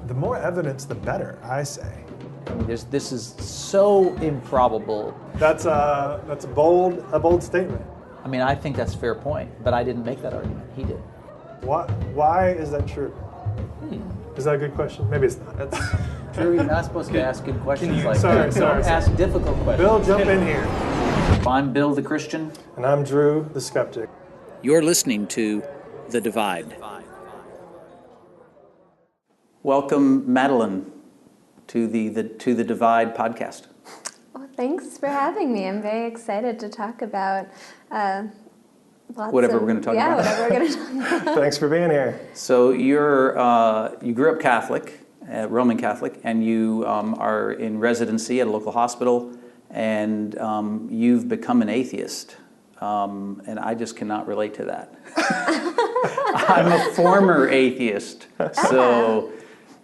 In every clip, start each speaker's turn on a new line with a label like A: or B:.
A: The more evidence, the better, I say.
B: I mean, this is so improbable.
A: That's a bold statement.
B: I mean, I think that's a fair point, but I didn't make that argument. He did.
A: Why is that true? Is that a good question? Maybe it's not.
B: Drew, you're not supposed to ask good questions like
A: sorry,
B: that. Don't ask difficult questions.
A: Bill, jump in here.
B: I'm Bill the Christian.
A: And I'm Drew the Skeptic.
B: You're listening to The Divide. Welcome, Madeline, to the Divide podcast.
C: Well, thanks for having me. I'm very excited to talk about
B: whatever we're going to talk about.
C: Yeah, whatever we're going to talk about.
A: Thanks for being here.
B: So you grew up Catholic, Roman Catholic, and you are in residency at a local hospital, and you've become an atheist. And I just cannot relate to that. I'm a former atheist,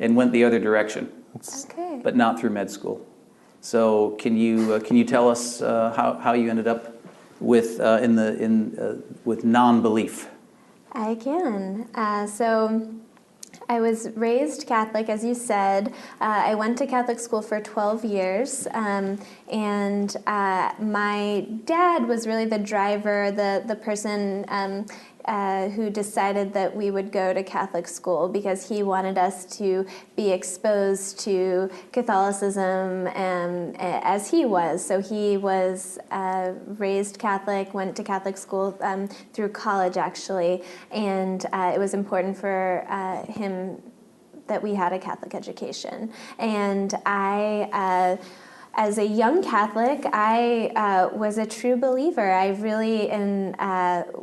B: and went the other direction,
C: Okay.
B: but not through med school. So can you tell us how you ended up with with non-belief?
C: I can. So I was raised Catholic, as you said. I went to Catholic school for 12 years, and my dad was really the driver, the person who decided that we would go to Catholic school because he wanted us to be exposed to Catholicism as he was. So he was raised Catholic, went to Catholic school through college, actually, and it was important for him that we had a Catholic education. And as a young Catholic, I was a true believer. I really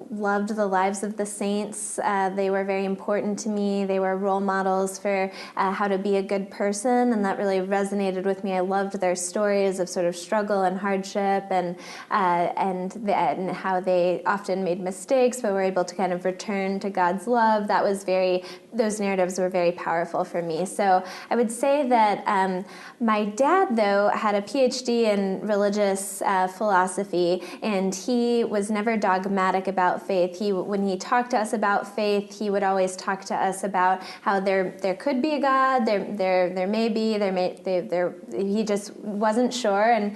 C: loved the lives of the saints. They were very important to me. They were role models for how to be a good person, and that really resonated with me. I loved their stories of sort of struggle and hardship, and how they often made mistakes, but were able to kind of return to God's love. Those narratives were very powerful for me. So I would say that my dad, though, had a PhD in religious philosophy, and he was never dogmatic about faith. When he talked to us about faith, he would always talk to us about how there could be a God, there may be, he just wasn't sure, and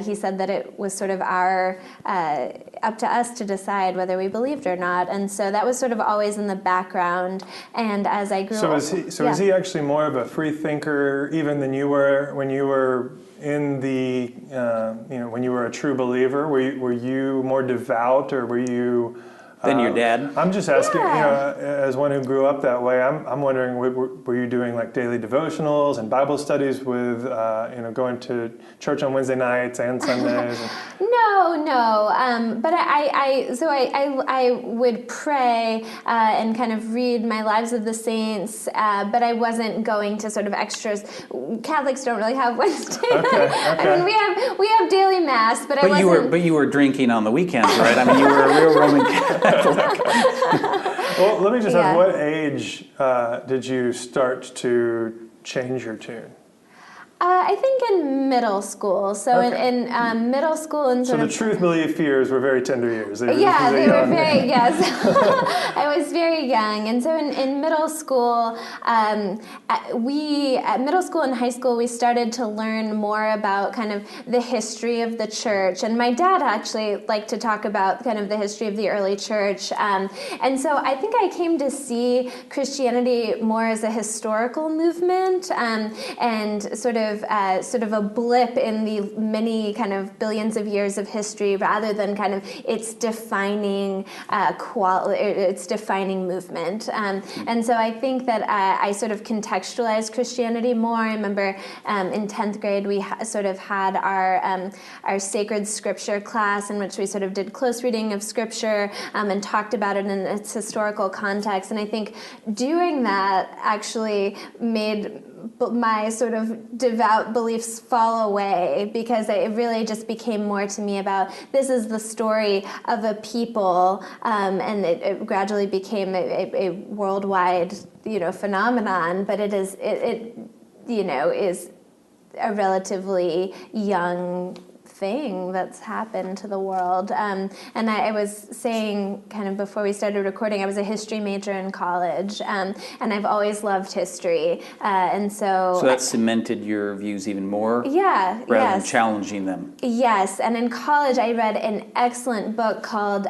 C: he said that it was sort of up to us to decide whether we believed or not, and so that was sort of always in the background. And as I grew up,
A: is he actually more of a free thinker even than you were when you were in the when you were a true believer? Were you more devout, or were you
B: than your dad?
A: I'm just asking, as one who grew up that way, I'm wondering, were you doing like daily devotionals and Bible studies with, going to church on Wednesday nights and Sundays? No. But
C: I would pray and kind of read my Lives of the Saints, but I wasn't going to sort of extras. Catholics don't really have Wednesday nights. I mean, we have daily mass, but I wasn't.
B: But you were drinking on the weekends, right? I mean, you were a real Roman Catholic.
A: Well, let me just ask, what age did you start to change your tune?
C: I think in middle school. So in middle school and
A: so the truth, belief, fears were very tender years.
C: They were very, yes. I was very young. And so in middle school, at middle school and high school, we started to learn more about kind of the history of the church. And my dad actually liked to talk about kind of the history of the early church. And so I think I came to see Christianity more as a historical movement, and sort of a blip in the many kind of billions of years of history, rather than kind of its defining movement. And so I think that I sort of contextualized Christianity more. I remember in 10th grade we sort of had our sacred scripture class, in which we sort of did close reading of scripture and talked about it in its historical context. And I think doing that actually made my sort of devout beliefs fall away, because it really just became more to me about, this is the story of a people, and it gradually became a worldwide phenomenon, but it is a relatively young thing that's happened to the world. And I was saying kind of before we started recording, I was a history major in college, and I've always loved history. And so
B: that cemented your views even more?
C: Yeah,
B: rather than challenging them?
C: Yes, and in college I read an excellent book called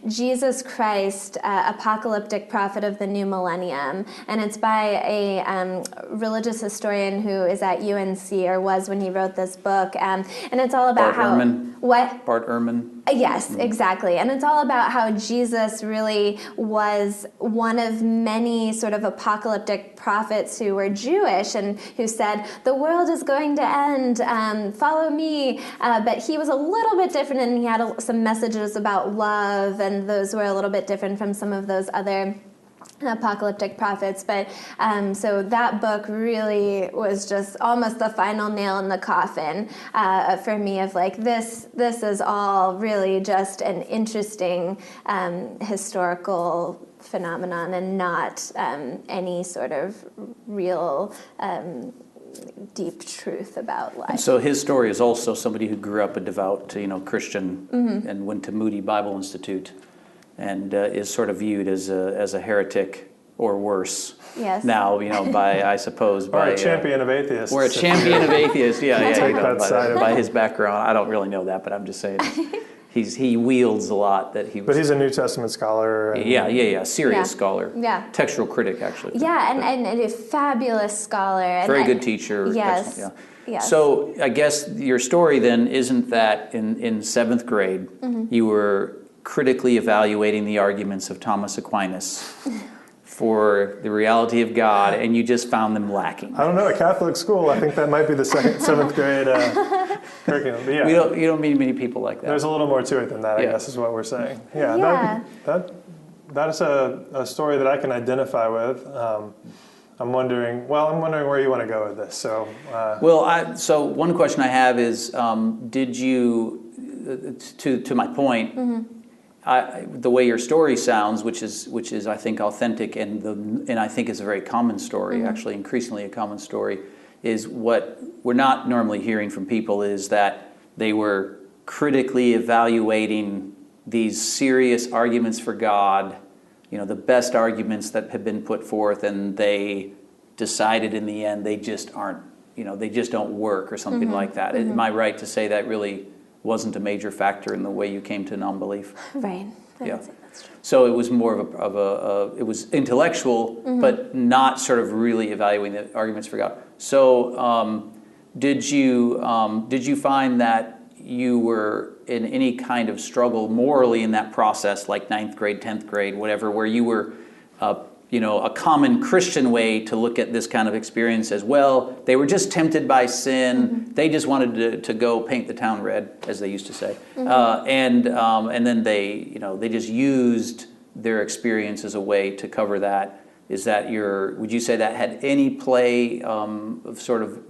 C: Jesus Christ, Apocalyptic Prophet of the New Millennium. And it's by a religious historian who is at UNC, or was when he wrote this book. And it's all about
B: Bart Ehrman?
C: What?
B: Bart Ehrman?
C: Yes, exactly. And it's all about how Jesus really was one of many sort of apocalyptic prophets who were Jewish and who said, the world is going to end, follow me. But he was a little bit different, and he had some messages about love, and those were a little bit different from some of those other apocalyptic prophets. But so that book really was just almost the final nail in the coffin for me, of like, this is all really just an interesting historical phenomenon, and not any sort of real deep truth about life.
B: And so his story is also somebody who grew up a devout, Christian, and went to Moody Bible Institute, and is sort of viewed as a heretic or worse.
C: Yes.
B: Now, by, I suppose, by
A: a champion of atheists.
B: Or a champion of atheists. Yeah.
A: Take that side
B: by his background, I don't really know that, but I'm just saying he wields a lot that he was.
A: But he's a New Testament scholar.
B: Serious scholar.
C: Yeah.
B: Textual critic, actually.
C: Yeah, and a fabulous scholar.
B: Very good teacher.
C: Yes.
B: Excellent, yeah.
C: Yes.
B: So I guess your story then isn't that in seventh grade you were critically evaluating the arguments of Thomas Aquinas for the reality of God, and you just found them lacking.
A: I don't know, at Catholic school, I think that might be the seventh grade curriculum. But yeah,
B: you don't meet many people like that.
A: there's a little more to it than that, I guess, is what we're saying. Yeah. That is a story that I can identify with. I'm wondering where you want to go with this. So,
B: so one question I have is, did you, to my point, the way your story sounds, which is I think authentic, and I think is a very common story, actually increasingly a common story, is what we're not normally hearing from people is that they were critically evaluating these serious arguments for God, the best arguments that have been put forth, and they decided in the end they just aren't, they just don't work or something like that. Am I right to say that really wasn't a major factor in the way you came to non-belief?
C: Right.
B: Yeah.
C: That's true.
B: So it was more of a it was intellectual, but not sort of really evaluating the arguments for God. So did you find that you were in any kind of struggle morally in that process, like 9th grade, 10th grade, whatever, where you were a common Christian way to look at this kind of experience as well? They were just tempted by sin. They just wanted to go paint the town red, as they used to say, and then they just used their experience as a way to cover that. Is that would you say that had any play of sort of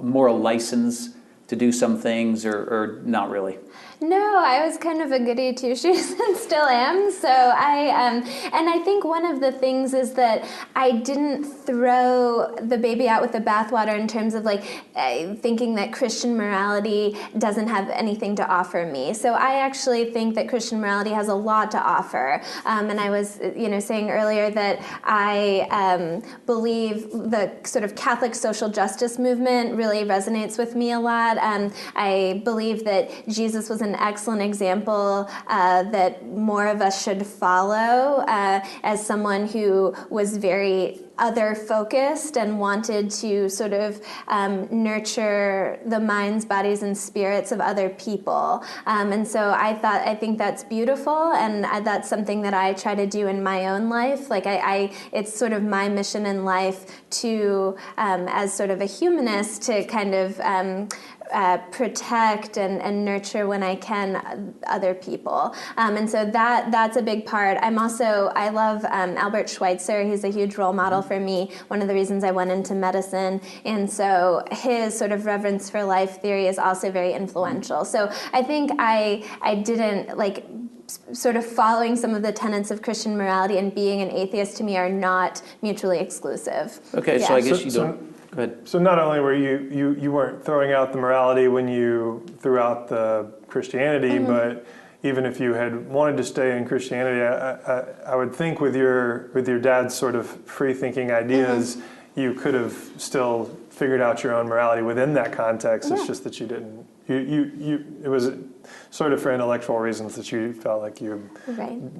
B: moral license to do some things, or not really?
C: No, I was kind of a goody two-shoes and still am. So and I think one of the things is that I didn't throw the baby out with the bathwater in terms of thinking that Christian morality doesn't have anything to offer me. So I actually think that Christian morality has a lot to offer. And I was, saying earlier that I believe the sort of Catholic social justice movement really resonates with me a lot. I believe that Jesus was an excellent example that more of us should follow, as someone who was very other-focused and wanted to sort of nurture the minds, bodies, and spirits of other people. And so I think that's beautiful, and that's something that I try to do in my own life. It's sort of my mission in life to, as sort of a humanist, to kind of protect and nurture when I can other people. And so that's a big part. I love Albert Schweitzer. He's a huge role model for me, one of the reasons I went into medicine. And so his sort of reverence for life theory is also very influential. So I think I didn't sort of following some of the tenets of Christian morality and being an atheist to me are not mutually exclusive.
B: Okay, so I guess you don't. Go ahead.
A: So not only were you weren't throwing out the morality when you threw out the Christianity, but even if you had wanted to stay in Christianity, I would think with your dad's sort of free-thinking ideas, you could have still figured out your own morality within that context. It's just that you didn't. It was sort of for intellectual reasons that you felt like it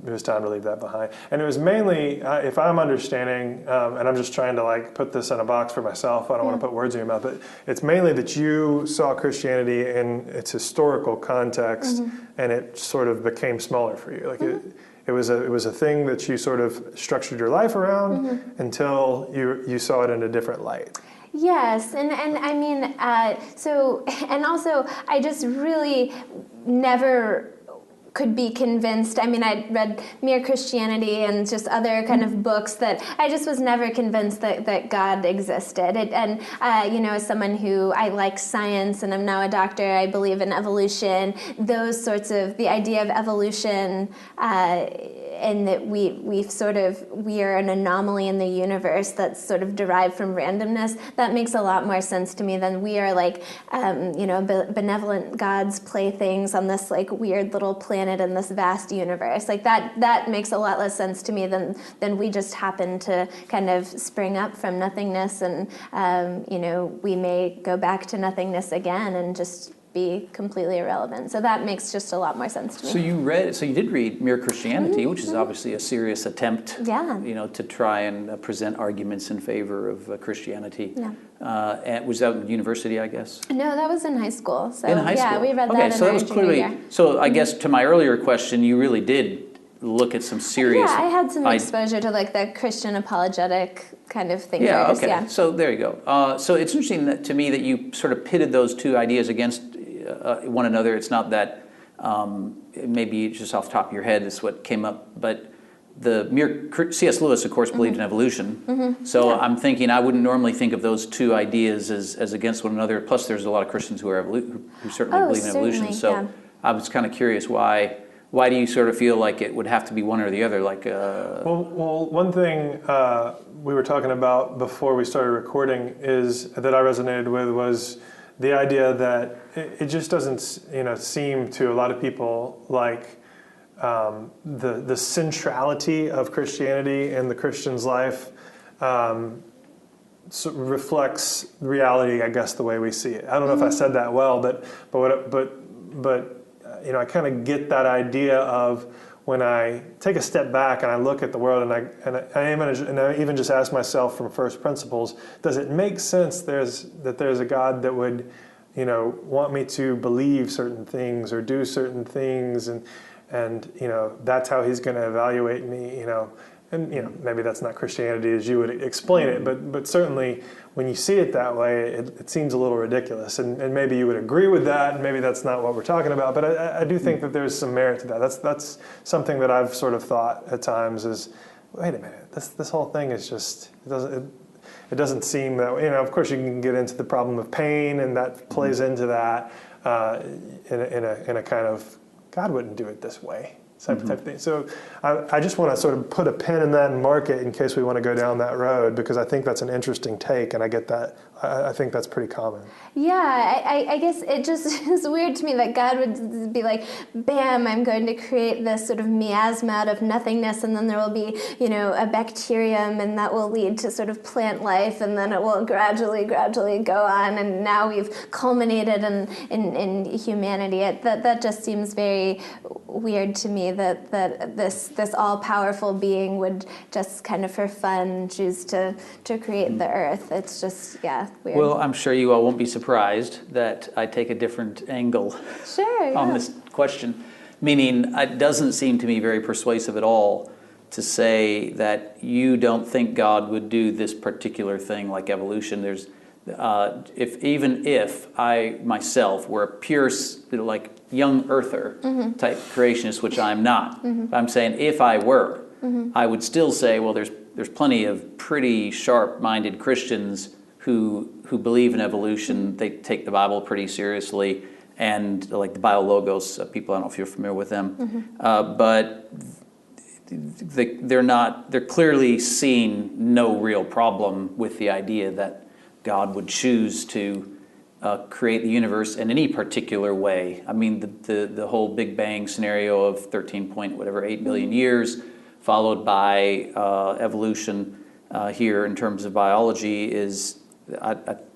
A: was time to leave that behind. And it was mainly, if I'm understanding, and I'm just trying to like put this in a box for myself, I don't want to put words in your mouth, but it's mainly that you saw Christianity in its historical context, and it sort of became smaller for you. Like it was a thing that you sort of structured your life around until you saw it in a different light.
C: Yes, and I mean, and also I just really never could be convinced. I mean, I read Mere Christianity and just other kind of books that I just was never convinced that God existed. As someone who, I like science and I'm now a doctor, I believe in evolution, those sorts of, the idea of evolution, and that we are an anomaly in the universe that's sort of derived from randomness, that makes a lot more sense to me than we are like, benevolent God's playthings on this like weird little planet in this vast universe. Like that makes a lot less sense to me than we just happen to kind of spring up from nothingness, and we may go back to nothingness again and just be completely irrelevant. So that makes just a lot more sense to me.
B: So you did read Mere Christianity, which is obviously a serious attempt, to try and present arguments in favor of Christianity. Yeah. Was that at university, I guess?
C: No, that was in high school. So
B: in high school.
C: Yeah, we read that in our junior year.
B: So I guess to my earlier question, you really did look at some serious...
C: Yeah, I had some exposure to like the Christian apologetic kind of thinkers.
B: Yeah, okay. Yeah. So there you go. So it's interesting to me that you sort of pitted those two ideas against one another. It's not that maybe just off the top of your head is what came up, but C.S. Lewis, of course, believed in evolution. So I'm thinking I wouldn't normally think of those two ideas as against one another. Plus, there's a lot of Christians who certainly believe in evolution. So I was kind of curious why do you sort of feel like it would have to be one or the other? Like
A: well, one thing we were talking about before we started recording is that I resonated with was the idea that it just doesn't, seem to a lot of people like the centrality of Christianity in the Christian's life reflects reality, I guess, the way we see it. I don't know if I said that well, but I kind of get that idea of when I take a step back and I look at the world and I even just ask myself from first principles, does it make sense that there's a God that would, want me to believe certain things or do certain things, and that's how he's going to evaluate me, and maybe that's not Christianity as you would explain it, but certainly when you see it that way, it seems a little ridiculous, and maybe you would agree with that, and maybe that's not what we're talking about, but I do think that there's some merit to that. That's something that I've sort of thought at times is, wait a minute, this whole thing is just, it doesn't seem that, of course you can get into the problem of pain, and that plays into that in a kind of, God wouldn't do it this way type of thing. So I just want to sort of put a pin in that and mark it in case we want to go down that road, because I think that's an interesting take, and I get that. I think that's pretty common. Yeah,
C: I guess it just is weird to me that God would be like, bam, I'm going to create this sort of miasma out of nothingness, and then there will be, a bacterium, and that will lead to sort of plant life, and then it will gradually go on, and now we've culminated in humanity. That just seems very weird to me that this all-powerful being would just kind of for fun choose to create the earth. It's just, weird.
B: Well, I'm sure you all won't be surprised that I take a different angle on this question, meaning it doesn't seem to me very persuasive at all to say that you don't think God would do this particular thing like evolution. There's even if I myself were a pure like young earther type creationist, which I'm not. I'm saying if I were, I would still say, well, there's plenty of pretty sharp-minded Christians who believe in evolution. They take the Bible pretty seriously, and like the biologos people. I don't know if you're familiar with them, but they're clearly seeing no real problem with the idea that God would choose to create the universe in any particular way. I mean, the whole Big Bang scenario of 8 billion years, followed by evolution here in terms of biology is.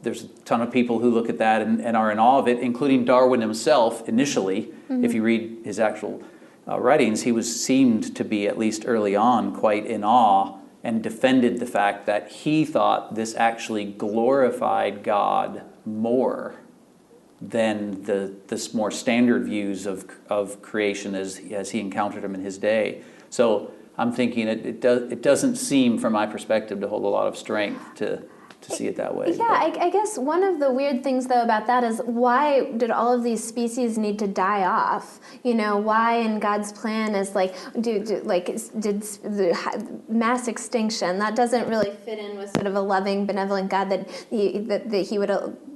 B: There's a ton of people who look at that and are in awe of it, including Darwin himself initially. If you read his actual writings, he seemed to be, at least early on, quite in awe and defended the fact that he thought this actually glorified God more than this more standard views of creation as he encountered them in his day. So I'm thinking it doesn't seem, from my perspective, to hold a lot of strength to see it that way.
C: Yeah, I guess one of the weird things, though, about that is why did all of these species need to die off? You know, why in God's plan is did the mass extinction? That doesn't really fit in with sort of a loving, benevolent God that he would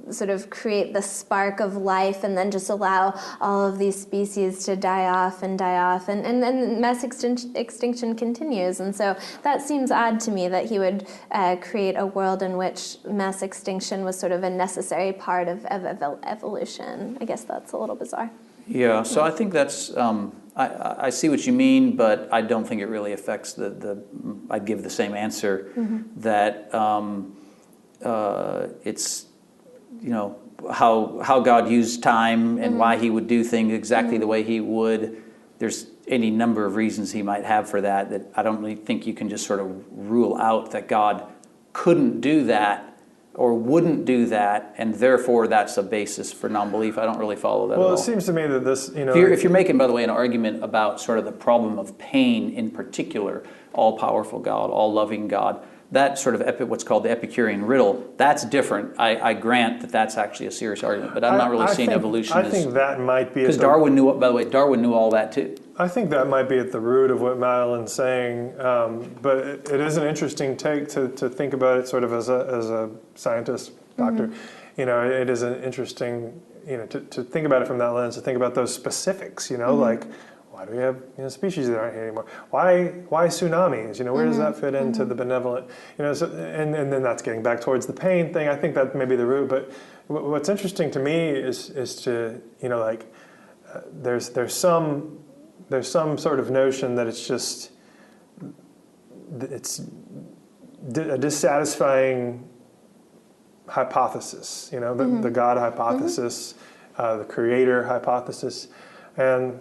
C: sort of create the spark of life and then just allow all of these species to die off, and then mass extinction continues. And so that seems odd to me that he would create a world in which mass extinction was sort of a necessary part of evolution. I guess that's a little bizarre.
B: Yeah, so I think that's, I see what you mean, but I don't think it really affects I'd give the same answer that it's, you know, how God used time and why he would do things exactly the way he would. There's any number of reasons he might have for that I don't really think you can just sort of rule out that God couldn't do that or wouldn't do that, and therefore that's a basis for non-belief. I don't really follow that at all.
A: Well, it seems to me that this, you know...
B: If you're making, by the way, an argument about sort of the problem of pain in particular, all-powerful God, all-loving God, that sort of what's called the Epicurean riddle, that's different. I grant that that's actually a serious argument, but I'm not really seeing evolution as...
A: I think that might be...
B: Because Darwin knew, by the way, Darwin knew all that too.
A: I think that might be at the root of what Madeline's saying, but it is an interesting take to think about it sort of as a scientist, doctor. You know, it is an interesting, you know, to think about it from that lens, to think about those specifics, you know, like, why do we have, you know, species that aren't here anymore? Why tsunamis? You know, where does that fit into the benevolent? You know, so, and then that's getting back towards the pain thing. I think that may be the root. But what's interesting to me is to, you know, like there's some sort of notion that it's a dissatisfying hypothesis. You know, the God hypothesis, the Creator hypothesis, and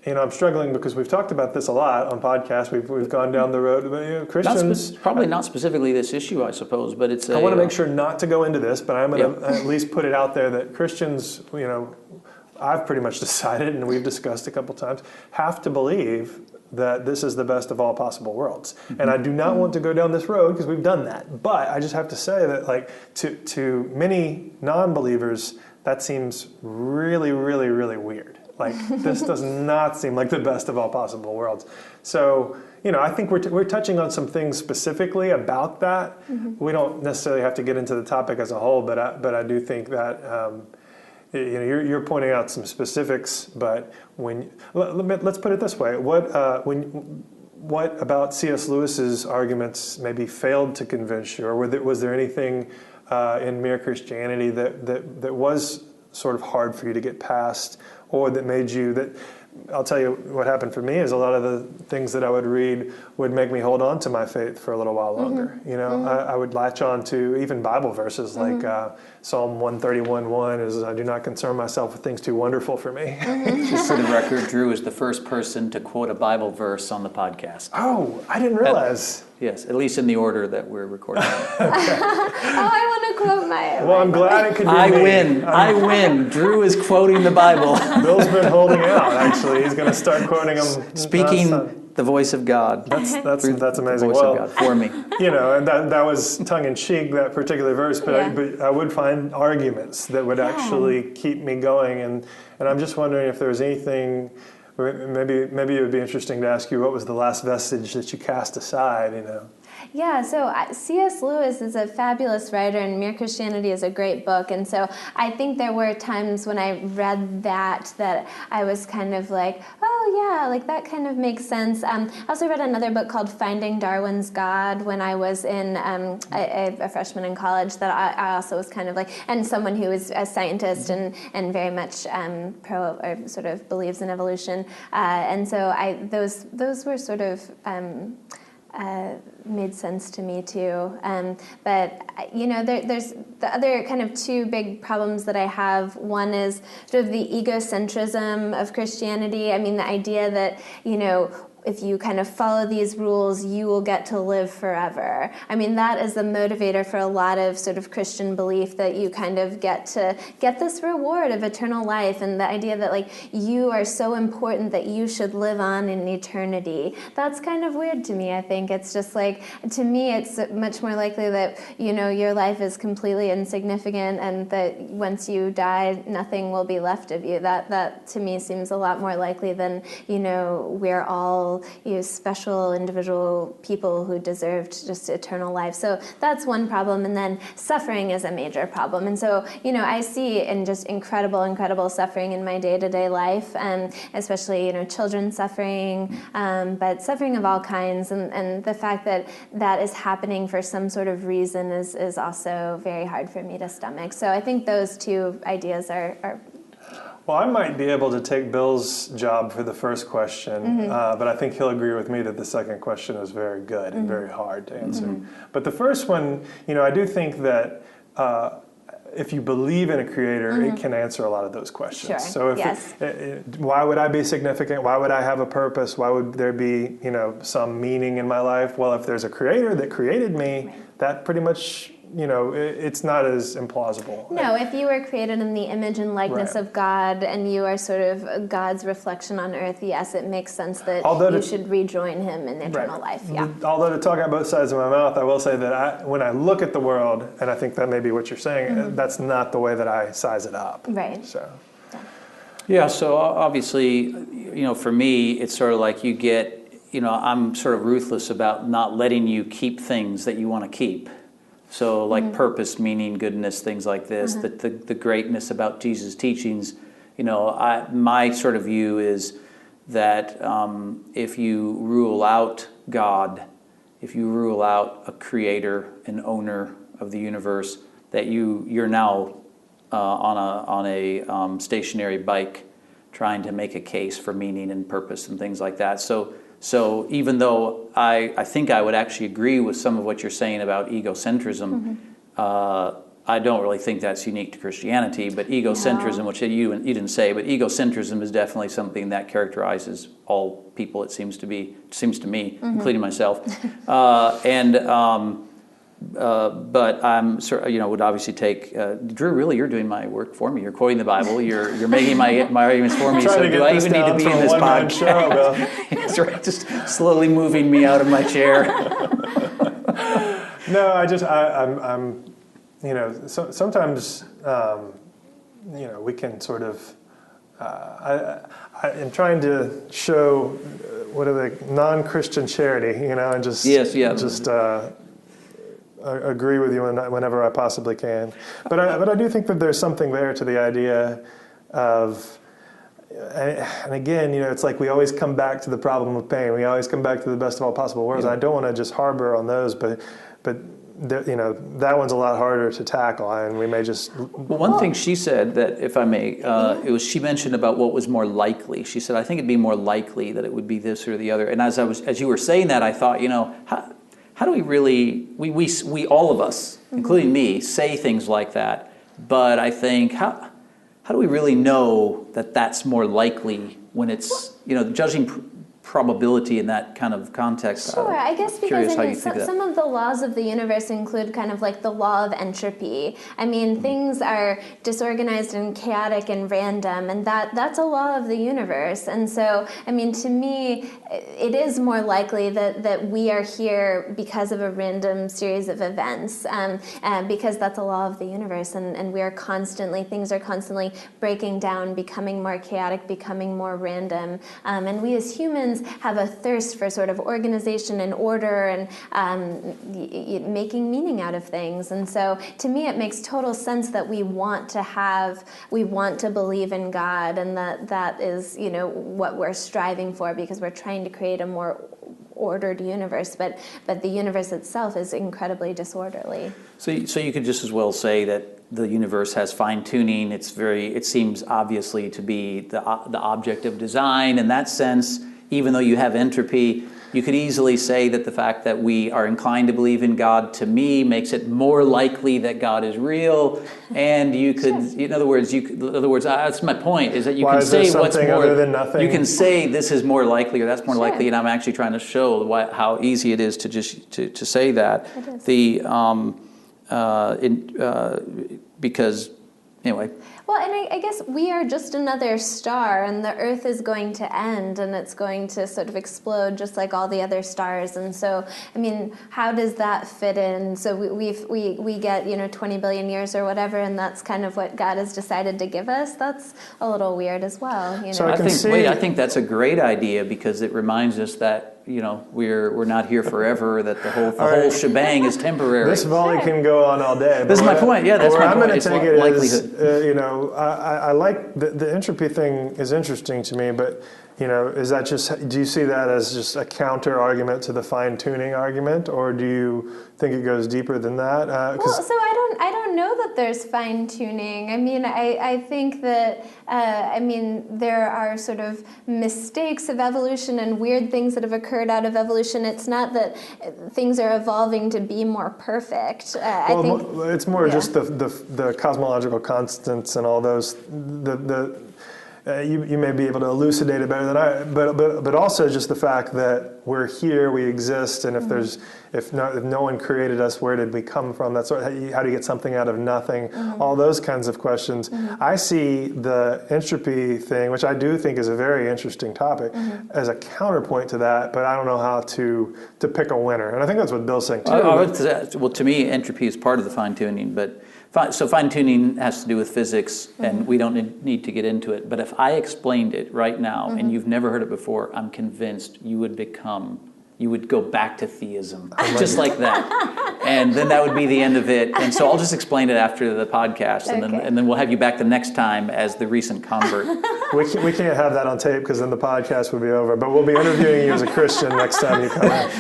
A: you know, I'm struggling because we've talked about this a lot on podcasts. We've gone down the road. But, you know, Christians
B: probably not specifically this issue, I suppose, but it's.
A: I want to make sure not to go into this, but I'm going to at least put it out there that Christians, you know, I've pretty much decided, and we've discussed a couple times, have to believe that this is the best of all possible worlds. And I do not want to go down this road because we've done that. But I just have to say that, like, to many non-believers, that seems really, really, really weird. Like, this does not seem like the best of all possible worlds. So, you know, I think we're touching on some things specifically about that. We don't necessarily have to get into the topic as a whole, but I do think that, you know, you're pointing out some specifics. But let's put it this way: what about C.S. Lewis's arguments maybe failed to convince you, or was there anything in Mere Christianity that was sort of hard for you to get past? Or that made you, that I'll tell you what happened for me is a lot of the things that I would read would make me hold on to my faith for a little while longer. You know, I would latch on to even Bible verses like Psalm 131:1 is, I do not concern myself with things too wonderful for me.
B: Just for the record, Drew is the first person to quote a Bible verse on the podcast.
A: Oh, I didn't realize.
B: Yes, at least in the order that we're recording.
C: I want to quote my...
A: Well, I'm glad it could be
B: I
A: me.
B: win. I win. Drew is quoting the Bible.
A: Bill's been holding out, actually. He's going to start quoting them.
B: Speaking the voice of God.
A: That's amazing.
B: The voice of God for me.
A: You know, and that was tongue-in-cheek, that particular verse, but I would find arguments that would actually keep me going. And I'm just wondering if there's anything... Maybe it would be interesting to ask you, what was the last vestige that you cast aside, you know?
C: Yeah, so C.S. Lewis is a fabulous writer, and Mere Christianity is a great book. And so I think there were times when I read that I was kind of like, oh yeah, like that kind of makes sense. I also read another book called Finding Darwin's God when I was in a freshman in college that I also was kind of like, and someone who is a scientist and very much pro or sort of believes in evolution. And so those were sort of made sense to me too. But there's the other kind of two big problems that I have. One is sort of the egocentrism of Christianity. I mean, the idea that, if you kind of follow these rules, you will get to live forever. I mean, that is the motivator for a lot of sort of Christian belief, that you kind of get to get this reward of eternal life, and the idea that like you are so important that you should live on in eternity. That's kind of weird to me, I think. It's just like, to me, it's much more likely that, your life is completely insignificant and that once you die, nothing will be left of you. That to me seems a lot more likely than, we're all special individual people who deserved just eternal life. So that's one problem. And then suffering is a major problem. And so, I see just incredible suffering in my day-to-day life, especially, children suffering, but suffering of all kinds. And the fact that that is happening for some sort of reason is also very hard for me to stomach. So I think those two ideas are
A: Well, I might be able to take Bill's job for the first question, but I think he'll agree with me that the second question is very good and very hard to answer. But the first one, I do think that if you believe in a creator, it can answer a lot of those questions.
C: Sure.
A: So if why would I be significant? Why would I have a purpose? Why would there be, some meaning in my life? Well, if there's a creator that created me, that pretty much, it's not as implausible.
C: No, if you were created in the image and likeness of God and you are sort of God's reflection on earth, yes, it makes sense that you should rejoin him in eternal life. Yeah.
A: Although to talk out both sides of my mouth, I will say that when I look at the world, and I think that may be what you're saying, that's not the way that I size it up.
C: Right.
A: So.
B: Yeah, so obviously, for me, it's sort of like you get, I'm sort of ruthless about not letting you keep things that you want to keep. So like purpose, meaning, goodness, things like this, the greatness about Jesus' teachings, my sort of view is that if you rule out God, if you rule out a creator, an owner of the universe, that you're now on a stationary bike trying to make a case for meaning and purpose and things like that. So even though I think I would actually agree with some of what you're saying about egocentrism, I don't really think that's unique to Christianity. But egocentrism, which you didn't say, but egocentrism is definitely something that characterizes all people. It seems to me, including myself. But I'm would obviously take Drew. Really, you're doing my work for me. You're quoting the Bible. You're making my arguments for me. So do I even need to be in this podcast? That's right. Just slowly moving me out of my chair.
A: No, I'm sometimes we can sort of. I am trying to show what are the non-Christian charity, and just agree with you whenever I possibly can. But I do think that there's something there to the idea of, and again, it's like we always come back to the problem of pain. We always come back to the best of all possible worlds. I don't want to just harbor on those, but that one's a lot harder to tackle, and we may just.
B: Well, one thing she said that, if I may, she mentioned about what was more likely. She said, I think it'd be more likely that it would be this or the other. And as you were saying that, I thought, how do we really, we all of us, including me, say things like that, but I think, how do we really know that that's more likely when it's, judging probability in that kind of context?
C: Sure, I guess because some of the laws of the universe include kind of like the law of entropy. I mean, things are disorganized and chaotic and random, and that's a law of the universe. And so, I mean, to me, it is more likely that we are here because of a random series of events, because that's a law of the universe, and things are constantly breaking down, becoming more chaotic, becoming more random. And we as humans humans have a thirst for sort of organization and order and making meaning out of things. And so to me, it makes total sense that we want to believe in God, and that is, what we're striving for, because we're trying to create a more ordered universe, but the universe itself is incredibly disorderly.
B: So you could just as well say that the universe has fine-tuning. It seems obviously to be the object of design. In that sense, even though you have entropy, you could easily say that the fact that we are inclined to believe in God, to me, makes it more likely that God is real. And you could,
C: Sure.
B: in other words, that's my point, is that you can say what's more
A: other than nothing?
B: You can say this is more likely or that's more
C: Sure.
B: likely, and I'm actually trying to show how easy it is to just to say that.
C: It is.
B: Because anyway.
C: Well, and I guess we are just another star, and the Earth is going to end, and it's going to sort of explode just like all the other stars. And so, I mean, how does that fit in? So we get 20 billion years or whatever, and that's kind of what God has decided to give us. That's a little weird as well.
A: So
B: I think that's a great idea, because it reminds us that we're not here forever, that the whole shebang is temporary.
A: This volley can go on all day.
B: This is my point. Yeah, that's my point.
A: I'm going to take it
B: likelihood.
A: I like the entropy thing is interesting to me, but is that just, do you see that as just a counter argument to the fine tuning argument, or do you think it goes deeper than that?
C: Well, so I don't know that there's fine tuning. I mean, I think that there are sort of mistakes of evolution and weird things that have occurred out of evolution. It's not that things are evolving to be more perfect. I think
A: it's more just the cosmological constants and all those. You may be able to elucidate it better than I, but also just the fact that we're here, we exist, and if no one created us, where did we come from? That's how do you get something out of nothing? All those kinds of questions. I see the entropy thing, which I do think is a very interesting topic, as a counterpoint to that, but I don't know how to pick a winner. And I think that's what Bill's saying too.
B: Well, to me, entropy is part of the fine tuning, but. So fine-tuning has to do with physics, and we don't need to get into it. But if I explained it right now, and you've never heard it before, I'm convinced you would go back to theism, just like that. And then that would be the end of it. And so I'll just explain it after the podcast, and then we'll have you back the next time as the recent convert.
A: We can't have that on tape, because then the podcast will be over. But we'll be interviewing you as a Christian next time you come in.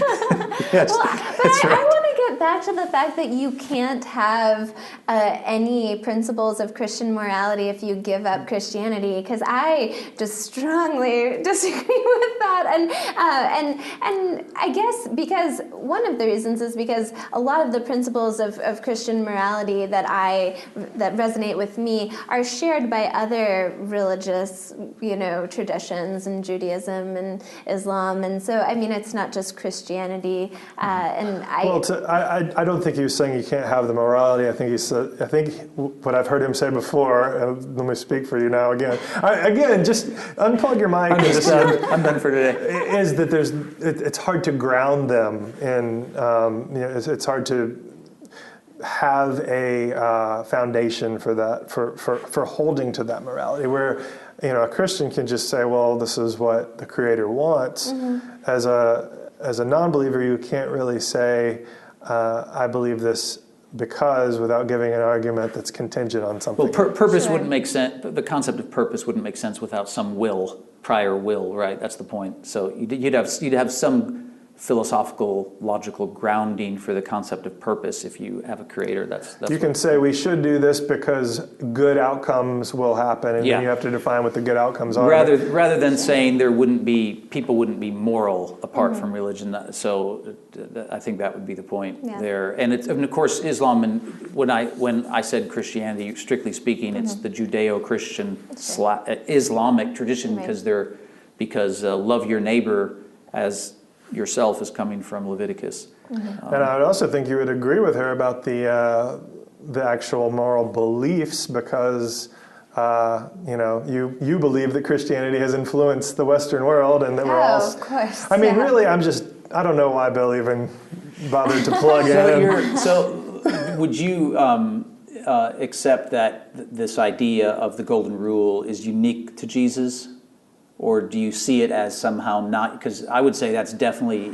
A: Yes, that's right.
C: I want to get back to the fact that you can't have any principles of Christian morality if you give up Christianity, because I just strongly disagree with that. And I guess because one of the reasons is because a lot of the principles of Christian morality that resonate with me are shared by other religious, traditions, and Judaism and Islam. And so, I mean, it's not just Christianity.
A: I don't think he was saying you can't have the morality. I think what I've heard him say before. Let me speak for you now again. Just unplug your mic.
B: I'm done for today.
A: Is that it's hard to ground them in. It's hard to have a foundation for that, for holding to that morality, where a Christian can just say, well, this is what the Creator wants. As a non-believer, you can't really say, I believe this because, without giving an argument that's contingent on something.
B: Well, purpose wouldn't make sense. The concept of purpose wouldn't make sense without some prior will, right? That's the point. So you'd have some philosophical, logical grounding for the concept of purpose if you have a creator. That's
A: you can say we should do this because good outcomes will happen, and then you have to define what the good outcomes are.
B: Rather than saying people wouldn't be moral apart from religion. So I think that would be the point there. And of course Islam, and when I said Christianity, strictly speaking, it's the Judeo-Christian Islamic tradition, because love your neighbor as yourself is coming from Leviticus.
A: And I would also think you would agree with her about the actual moral beliefs, because you believe that Christianity has influenced the Western world, and that we're all.
C: Of course.
A: I mean, really, I don't know why Bill even bothered to plug in.
B: So would you accept that this idea of the golden rule is unique to Jesus? or do you see it as somehow not? Because I would say that's definitely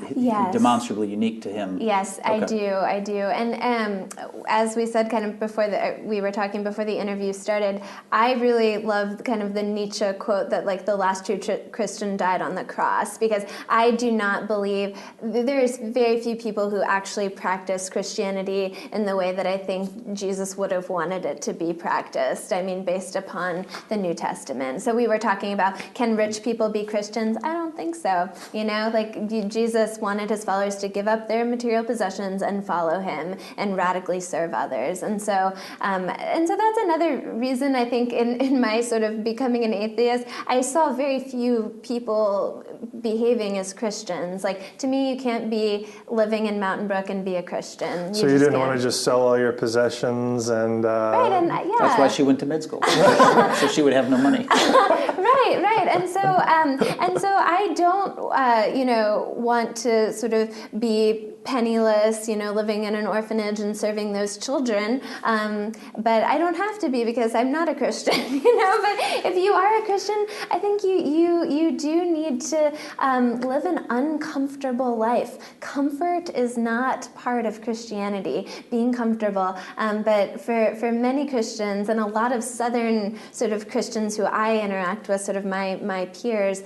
B: demonstrably unique to him.
C: Yes, okay. I do. And as we said kind of before we were talking before the interview started, I really love kind of the Nietzsche quote that like the last true Christian died on the cross, because I do not believe, there's very few people who actually practice Christianity in the way that I think Jesus would have wanted it to be practiced. I mean, based upon the New Testament. So we were talking about, can rich people be Christians? I don't think so. You know, like Jesus wanted his followers to give up their material possessions and follow him and radically serve others. And so that's another reason I think in my sort of becoming an atheist, I saw very few people behaving as Christians. Like, to me, you can't be living in Mountain Brook and be a Christian.
A: So you didn't want to just sell all your possessions and...
C: Right, and yeah.
B: That's why she went to med school. So she would have no money.
C: Right. And so I don't, want to sort of be penniless, living in an orphanage and serving those children. But I don't have to be, because I'm not a Christian, But if you are a Christian, I think you do need to live an uncomfortable life. Comfort is not part of Christianity, being comfortable. But for many Christians, and a lot of Southern sort of Christians who I interact with, sort of my peers,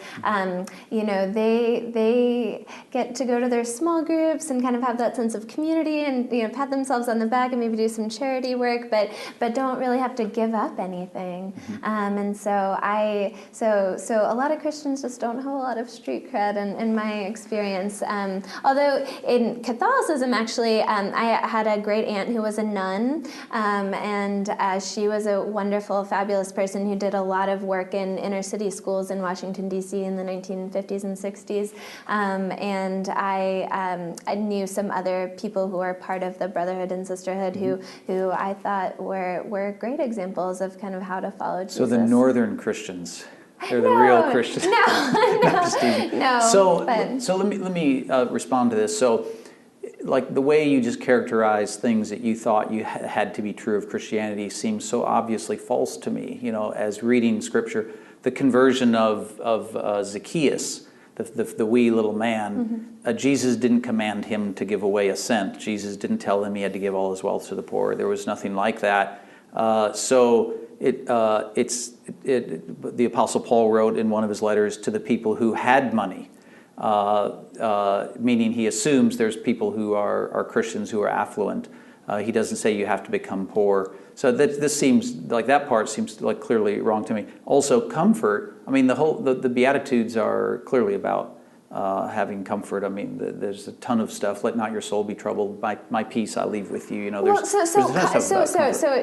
C: they get to go to their small groups and kind of have that sense of community and pat themselves on the back and maybe do some charity work, but don't really have to give up anything. And so a lot of Christians just don't have a lot of street cred in my experience. Although in Catholicism, actually, I had a great aunt who was a nun, and she was a wonderful, fabulous person who did a lot of work in inner city schools in Washington, D.C. in the 1950s and 60s. And I knew some other people who were part of the Brotherhood and Sisterhood who I thought were great examples of kind of how to follow Jesus.
B: So the Northern Christians, they're the real Christians.
C: No.
B: So let me respond to this. So, like, the way you just characterized things that you thought you had to be true of Christianity seems so obviously false to me. As reading Scripture, the conversion of Zacchaeus, the wee little man, Jesus didn't command him to give away a cent. Jesus didn't tell him he had to give all his wealth to the poor. There was nothing like that. So the Apostle Paul wrote in one of his letters to the people who had money, meaning he assumes there's people who are Christians who are affluent. He doesn't say you have to become poor. So this seems like, that part seems like clearly wrong to me. Also, comfort. I mean, the Beatitudes are clearly about having comfort. I mean, there's a ton of stuff. Let not your soul be troubled. My peace I leave with you.
C: So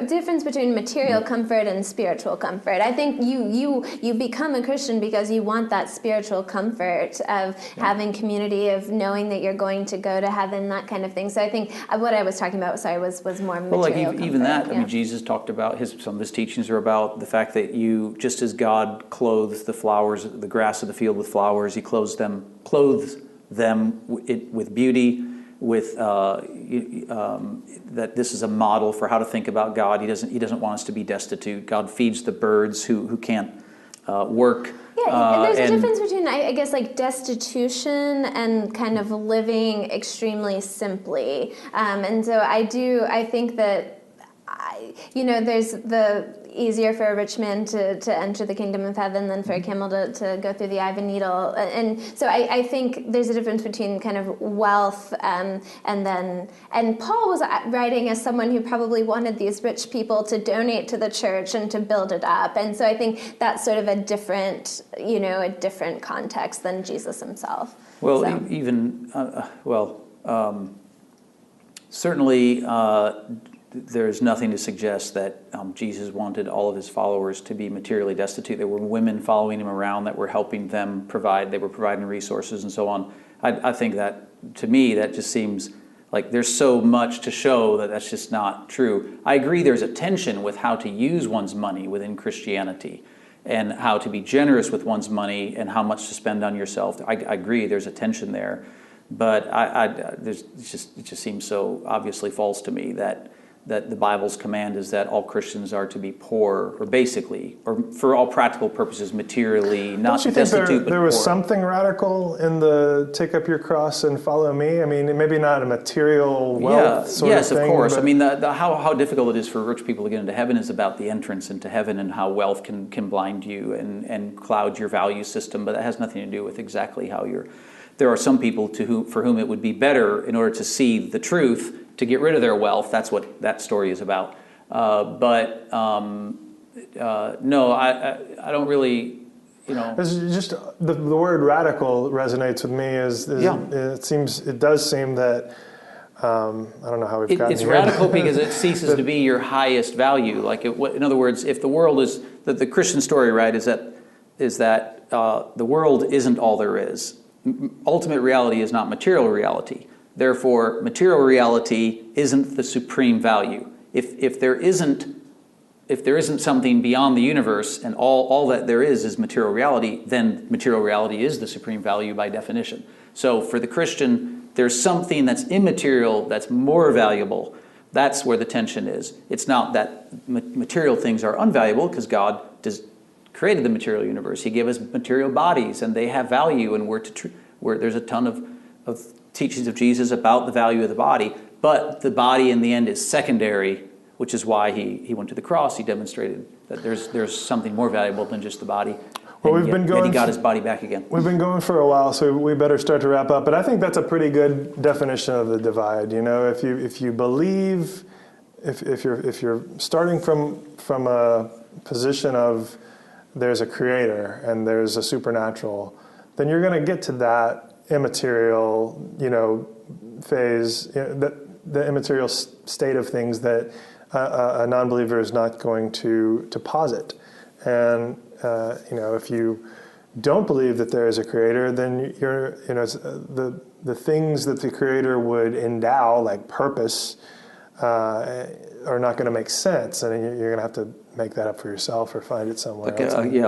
C: difference between material comfort and spiritual comfort. I think you become a Christian because you want that spiritual comfort of having community, of knowing that you're going to go to heaven, that kind of thing. So I think what I was talking about, was more material.
B: Well,
C: comfort.
B: Even that. I mean, Jesus talked about some of his teachings are about the fact that just as God clothes the flowers, the grass of the field with flowers, he clothes them with beauty, with that this is a model for how to think about God. He doesn't want us to be destitute. God feeds the birds who can't work.
C: Yeah, there's a difference between, I guess, like destitution and kind of living extremely simply. And so I think that there's the easier for a rich man to enter the kingdom of heaven than for a camel to go through the eye of a needle. And so I think there's a difference between kind of wealth and Paul was writing as someone who probably wanted these rich people to donate to the church and to build it up. And so I think that's sort of a different context than Jesus himself.
B: Well,
C: so.
B: Certainly there's nothing to suggest that Jesus wanted all of his followers to be materially destitute. There were women following him around that were helping them provide. They were providing resources and so on. I think that, to me, that just seems like there's so much to show that that's just not true. I agree there's a tension with how to use one's money within Christianity and how to be generous with one's money and how much to spend on yourself. I agree there's a tension there. But it just seems so obviously false to me that that the Bible's command is that all Christians are to be poor, or basically, or for all practical purposes, materially not
A: Don't you
B: destitute,
A: think
B: but
A: there was
B: poor.
A: something radical in the take up your cross and follow me? I mean, maybe not a material wealth sort
B: yes,
A: of thing.
B: of course.
A: But
B: I mean, how difficult it is for rich people to get into heaven is about the entrance into heaven and how wealth can blind you and cloud your value system, but that has nothing to do with exactly how you're... There are some people for whom it would be better, in order to see the truth, to get rid of their wealth. That's what that story is about. No, I don't really,
A: it's just the word radical resonates with me. It does seem that I don't know how we've gotten
B: it's
A: here.
B: radical because it ceases to be your highest value. Like, in other words, if the world is the Christian story, right, is that the world isn't all there is. Ultimate reality is not material reality. Therefore, material reality isn't the supreme value. If there isn't something beyond the universe and all that there is material reality, then material reality is the supreme value by definition. So for the Christian, there's something that's immaterial that's more valuable. That's where the tension is. It's not that material things are unvaluable, because God created the material universe. He gave us material bodies, and they have value, and there's a ton of teachings of Jesus about the value of the body, but the body in the end is secondary, which is why he went to the cross. He demonstrated that there's something more valuable than just the body.
A: Well,
B: yet he got his body back again.
A: We've been going for a while, so we better start to wrap up. But I think that's a pretty good definition of the divide. If you believe, if you're starting from a position of there's a creator and there's a supernatural, then you're going to get to that immaterial, phase, the immaterial state of things that a non-believer is not going to posit. And if you don't believe that there is a creator, then the things that the creator would endow, like purpose, are not going to make sense, and you're going to have to make that up for yourself or find it somewhere else.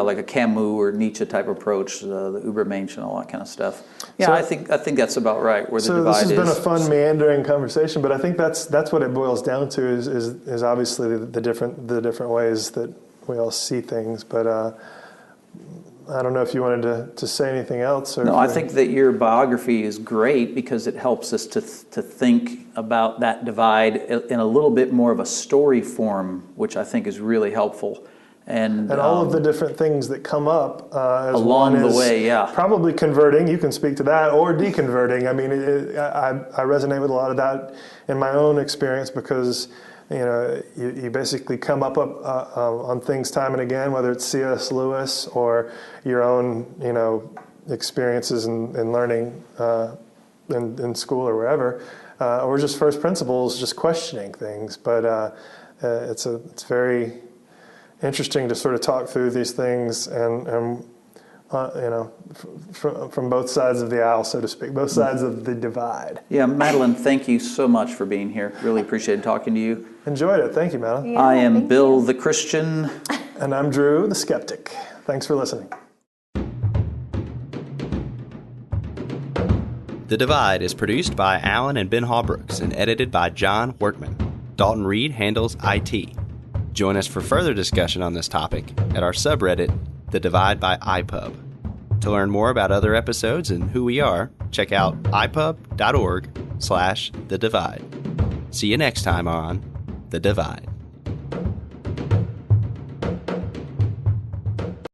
B: Like a Camus or Nietzsche type approach, the Übermensch and all that kind of stuff. Yeah,
A: so,
B: I think that's about right where the divide is.
A: So this has been a fun, meandering conversation, but I think that's what it boils down to is obviously the different ways that we all see things. But I don't know if you wanted to say anything else. Or
B: no, I think that your biography is great because it helps us to think about that divide in a little bit more of a story form, which I think is really helpful. And
A: all of the different things that come up as
B: along the way, yeah.
A: Probably converting, you can speak to that, or deconverting. I mean, I resonate with a lot of that in my own experience because you basically come up on things time and again, whether it's C.S. Lewis or your own, experiences in learning in school or wherever, or just first principles, just questioning things. But it's very interesting to sort of talk through these things and from both sides of the aisle, so to speak, both sides of the divide.
B: Yeah, Madeline, thank you so much for being here. Really appreciated talking to you.
A: Enjoyed it. Thank you, Madeline.
C: Yeah,
B: I am Bill the Christian.
A: And I'm Drew the Skeptic. Thanks for listening.
D: The Divide is produced by Alan and Ben Hallbrooks and edited by John Workman. Dalton Reed handles IT. Join us for further discussion on this topic at our subreddit, TheDividebyiPUB. To learn more about other episodes and who we are, check out ipub.org/thedivide. See you next time on The Divide.